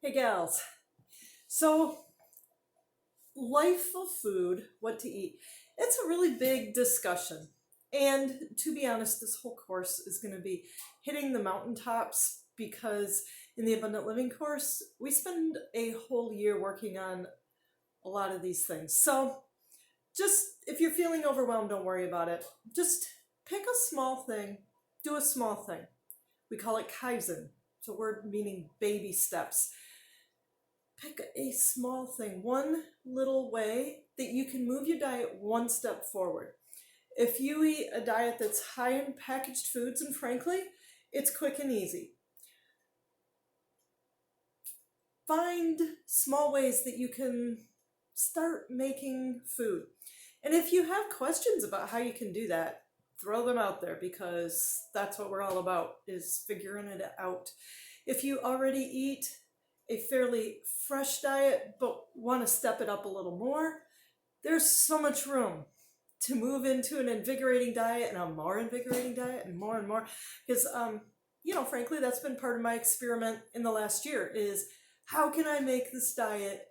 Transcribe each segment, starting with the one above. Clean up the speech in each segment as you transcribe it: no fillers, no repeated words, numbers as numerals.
Hey gals. So, life of food, what to eat, it's a really big discussion. And to be honest, this whole course is going to be hitting the mountaintops because in the Abundant Living course, we spend a whole year working on a lot of these things. So, just if you're feeling overwhelmed, don't worry about it. Just pick a small thing, do a small thing. We call it Kaizen. It's a word meaning baby steps. Pick a small thing, one little way that you can move your diet one step forward. If you eat a diet that's high in packaged foods, and frankly, it's quick and easy, find small ways that you can start making food. And if you have questions about how you can do that, throw them out there because that's what we're all about, is figuring it out. If you already eat a fairly fresh diet but want to step it up a little more, there's so much room to move into an invigorating diet and a more invigorating diet and more because frankly, that's been part of my experiment in the last year, is how can I make this diet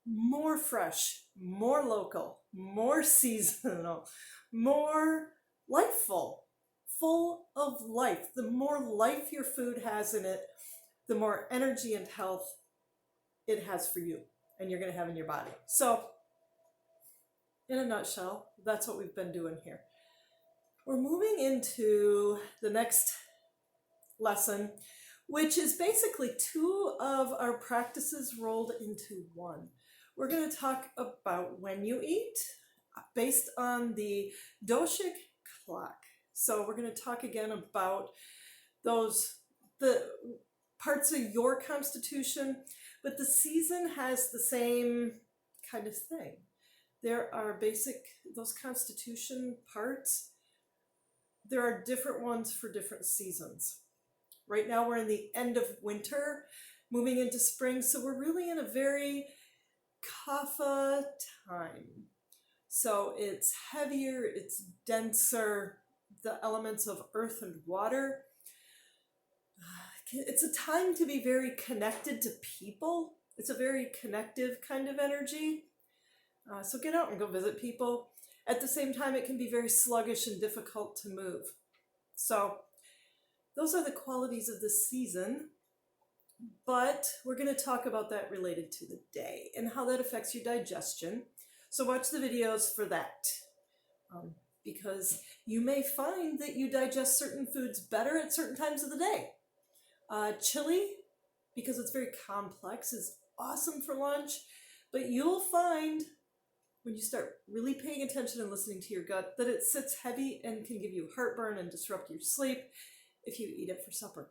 more fresh, more local, more seasonal, more lifeful, full of life. The more life your food has in it, the more energy and health it has for you and you're going to have in your body. So, in a nutshell, that's what we've been doing here. We're moving into the next lesson, which is basically two of our practices rolled into one. We're going to talk about when you eat based on the doshic clock. So we're going to talk again about the parts of your constitution, but the season has the same kind of thing. There are those constitution parts, there are different ones for different seasons. Right now we're in the end of winter, moving into spring, so we're really in a very kapha time. So it's heavier, it's denser, the elements of earth and water. It's a time to be very connected to people. It's a very connective kind of energy. So get out and go visit people. At the same time, it can be very sluggish and difficult to move. So those are the qualities of this season. But we're going to talk about that related to the day and how that affects your digestion. So watch the videos for that. Because you may find that you digest certain foods better at certain times of the day. Chili, because it's very complex, is awesome for lunch, but you'll find when you start really paying attention and listening to your gut that it sits heavy and can give you heartburn and disrupt your sleep if you eat it for supper.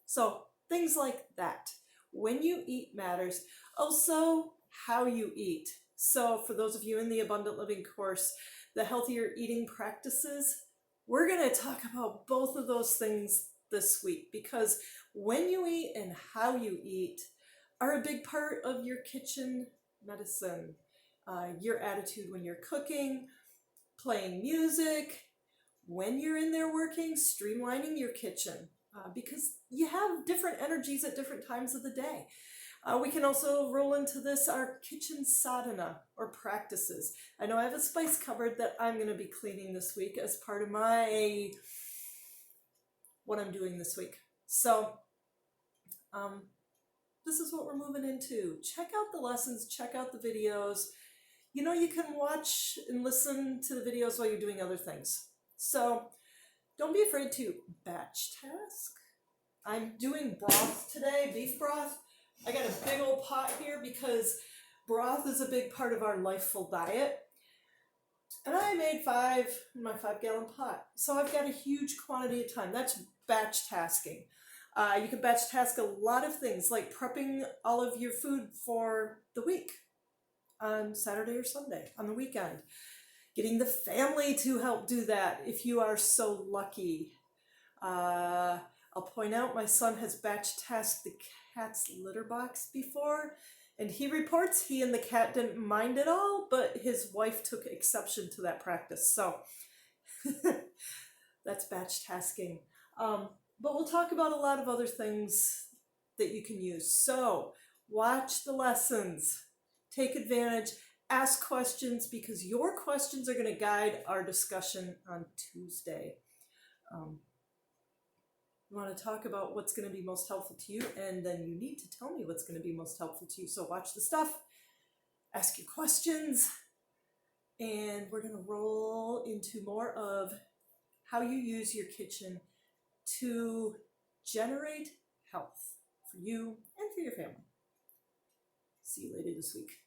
So things like that. When you eat matters. Also, how you eat. So for those of you in the Abundant Living course, the healthier eating practices, we're going to talk about both of those things this week, because when you eat and how you eat are a big part of your kitchen medicine. Your attitude when you're cooking, playing music, when you're in there working, streamlining your kitchen, because you have different energies at different times of the day. We can also roll into this our kitchen sadhana or practices. I know I have a spice cupboard that I'm going to be cleaning this week as part of what I'm doing this week. So this is what we're moving into. Check out the lessons, check out the videos. You can watch and listen to the videos while you're doing other things. So don't be afraid to batch task. I'm doing broth today, beef broth. I got a big old pot here because broth is a big part of our lifeful diet. And I made my 5-gallon pot. So I've got a huge quantity of time. That's batch tasking. You can batch task a lot of things, like prepping all of your food for the week on Saturday or Sunday, on the weekend. Getting the family to help do that if you are so lucky. I'll point out my son has batch tasked the cat's litter box before, and he reports he and the cat didn't mind at all, but his wife took exception to that practice. So that's batch tasking. But we'll talk about a lot of other things that you can use. So watch the lessons, take advantage, ask questions, because your questions are going to guide our discussion on Tuesday. You want to talk about what's going to be most helpful to you, and then you need to tell me what's going to be most helpful to you. So watch the stuff, ask your questions, and we're going to roll into more of how you use your kitchen to generate health for you and for your family. See you later this week.